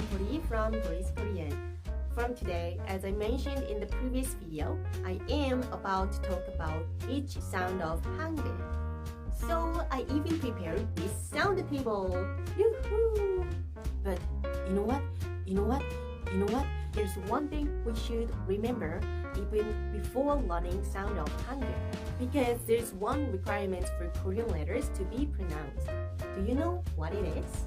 Boli from Boli's Korean. From today, as I mentioned in the previous video, I am about to talk about each sound of Hangul. So I even prepared this sound table. Yoo-hoo! But you know what? There's one thing we should remember even before learning sound of Hangul, because there's one requirement for Korean letters to be pronounced. Do you know what it is?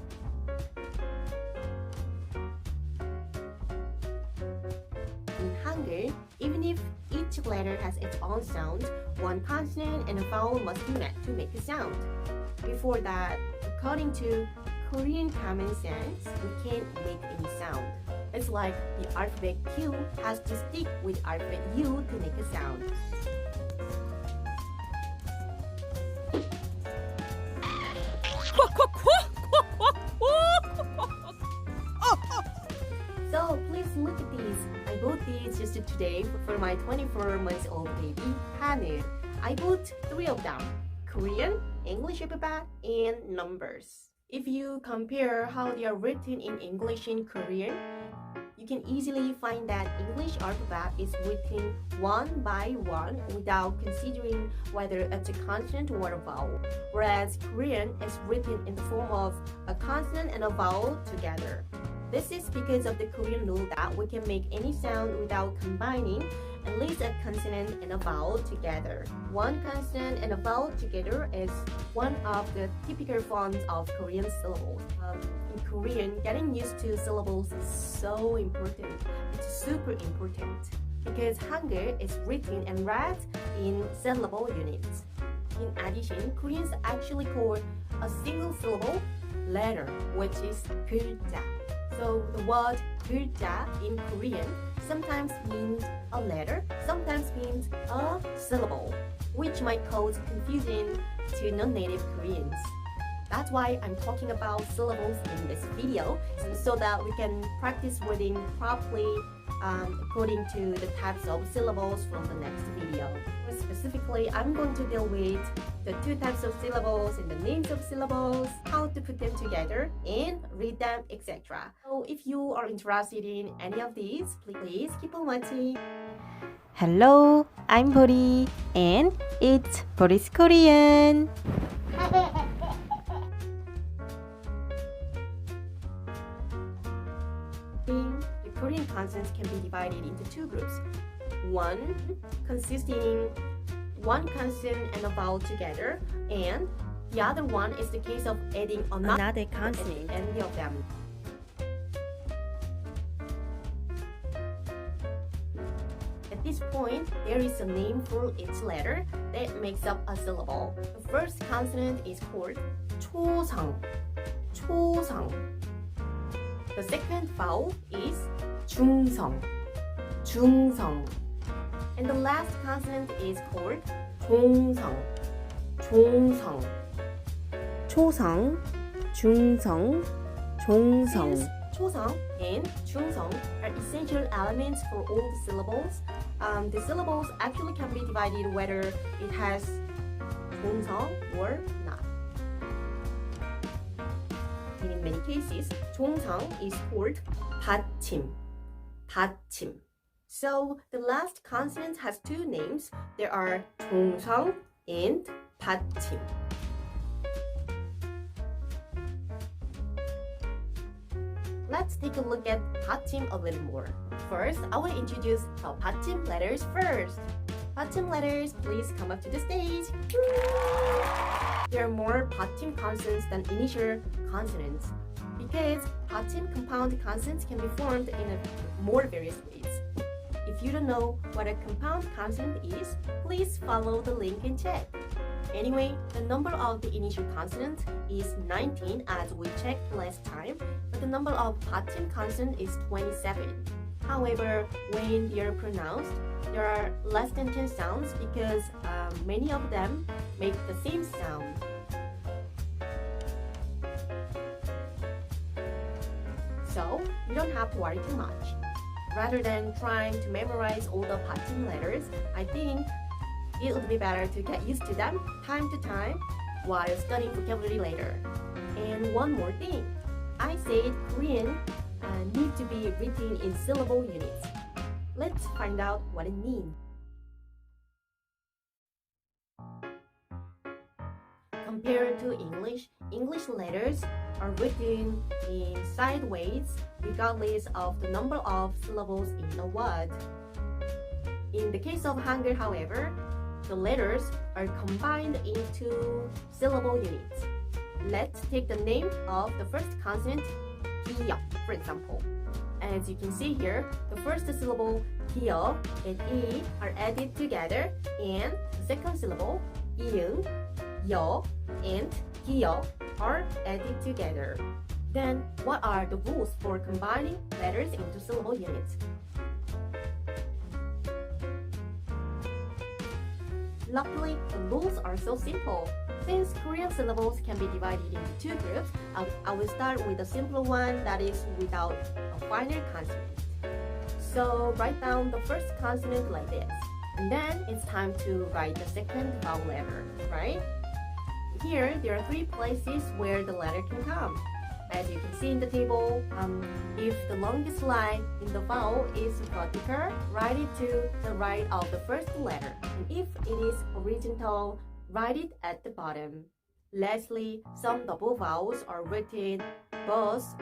In Hangul, even if each letter has its own sound, one consonant and a vowel must be met to make a sound. Before that, according to Korean common sense, we can't make any sound. It's like the alphabet Q has to stick with alphabet U to make a sound. So please look at these. I bought these just today for my 24-month-old baby, Hangeul. I bought 3 of them: Korean, English alphabet, and numbers. If you compare how they are written in English and Korean, you can easily find that English alphabet is written one by one without considering whether it's a consonant or a vowel, whereas Korean is written in the form of a consonant and a vowel together. This is because of the Korean rule that we can make any sound without combining at least a consonant and a vowel together. One consonant and a vowel together is one of the typical forms of Korean syllables. In Korean, getting used to syllables is so important. It's super important because Hangul is written and read in syllable units. In addition, Koreans actually call a single syllable letter, which is 글자. So the word 글자 in Korean sometimes means a letter, sometimes means a syllable, which might cause confusion to non-native Koreans. That's why I'm talking about syllables in this video, so that we can practice wording properly according to the types of syllables from the next video. Specifically, I'm going to deal with the 2 types of syllables and the names of syllables, how to put them together and read them, etc. So if you are interested in any of these, please keep on watching. Hello, I'm Boli and it's Boli's Korean. The Korean consonants can be divided into 2 groups. One consisting one consonant and a vowel together, and the other one is the case of adding another consonant at the end of them. At this point, there is a name for each letter that makes up a syllable. The first consonant is called 초성. 초성. The second vowel is 중성. 중성. And the last consonant is called 종성. 종성. 초성, 중성, 종성. Since 초성 and 중성 are essential elements for all the syllables, the syllables actually can be divided whether it has 종성 or not. And in many cases, 종성 is called 받침. 받침. So the last consonant has 2 names. There are 종성 and 받침. Let's take a look at 받침 a little more. First, I will introduce the 받침 letters first. 받침 letters, please come up to the stage. There are more 받침 consonants than initial consonants because 받침 compound consonants can be formed in more various ways. If you don't know what a compound consonant is, please follow the link and check. Anyway, the number of the initial consonant is 19 as we checked last time, but the number of 받침 consonant is 27. However, when they are pronounced, there are less than 10 sounds because many of them make the same sound. So, you don't have to worry too much. Rather than trying to memorize all the 받침 letters, I think it would be better to get used to them time to time while studying vocabulary later. And one more thing, I said Korean need to be written in syllable units. Let's find out what it means. Compared to English letters are written in sideways regardless of the number of syllables in a word. In the case of Hangul, however, the letters are combined into syllable units. Let's take the name of the first consonant, 기역, for example. As you can see here, the first syllable, 기역, and 이 are added together, and the second syllable, 이응, 여, and 기역 are added together. Then, what are the rules for combining letters into syllable units? Luckily, the rules are so simple. Since Korean syllables can be divided into two groups, I will start with the simpler one that is without a final consonant. So write down the first consonant like this. And then it's time to write the second vowel letter, right? Here, there are three places where the letter can come. As you can see in the table, if the longest line in the vowel is vertical, write it to the right of the first letter. And if it is horizontal, write it at the bottom. Lastly, some double vowels are written both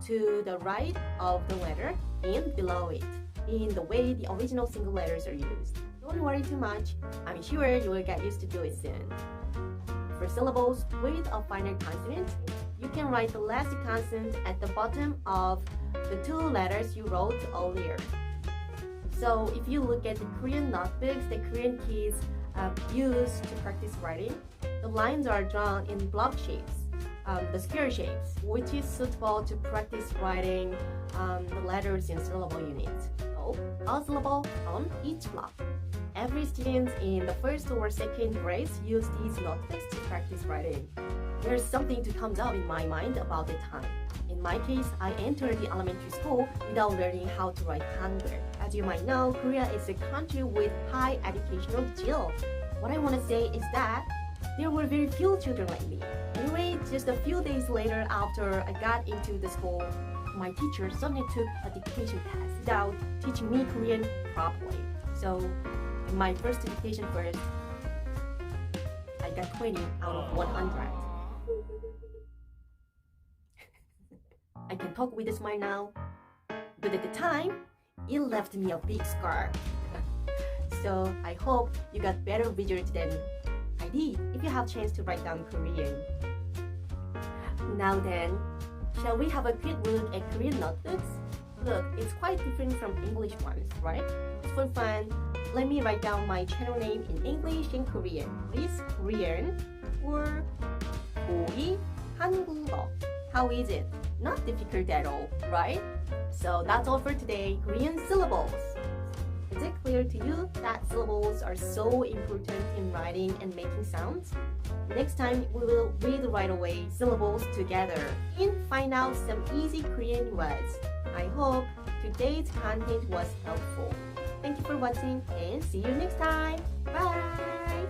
to the right of the letter and below it, in the way the original single letters are used. Don't worry too much. I'm sure you will get used to do it soon. For syllables with a final consonant, you can write the last consonant at the bottom of the two letters you wrote earlier. So if you look at the Korean notebooks that Korean kids use to practice writing, the lines are drawn in block shapes, the square shapes, which is suitable to practice writing the letters in syllable units. So, a syllable on each block. Every student in the first or second grades use these notebooks to practice writing. There's something to comes up in my mind about the time. In my case, I entered the elementary school without learning how to write Hangul. As you might know, Korea is a country with high educational skill. What I want to say is that there were very few children like me. Anyway, just a few days later after I got into the school, my teacher suddenly took a dictation test without teaching me Korean properly. So, in my first dictation first, I got 20 out of 100. I can talk with a smile now, but at the time, it left me a big scar. So I hope you got better results than I did if you have chance to write down Korean. Now then, shall we have a quick look at Korean notebooks? Look, it's quite different from English ones, right? For fun, let me write down my channel name in English and Korean. Please, Korean or Boli, Hangul. How is it? Not difficult at all, right? So that's all for today, Korean syllables. Is it clear to you that syllables are so important in writing and making sounds? Next time, we will read right away syllables together and find out some easy Korean words. I hope today's content was helpful. Thank you for watching and see you next time. Bye!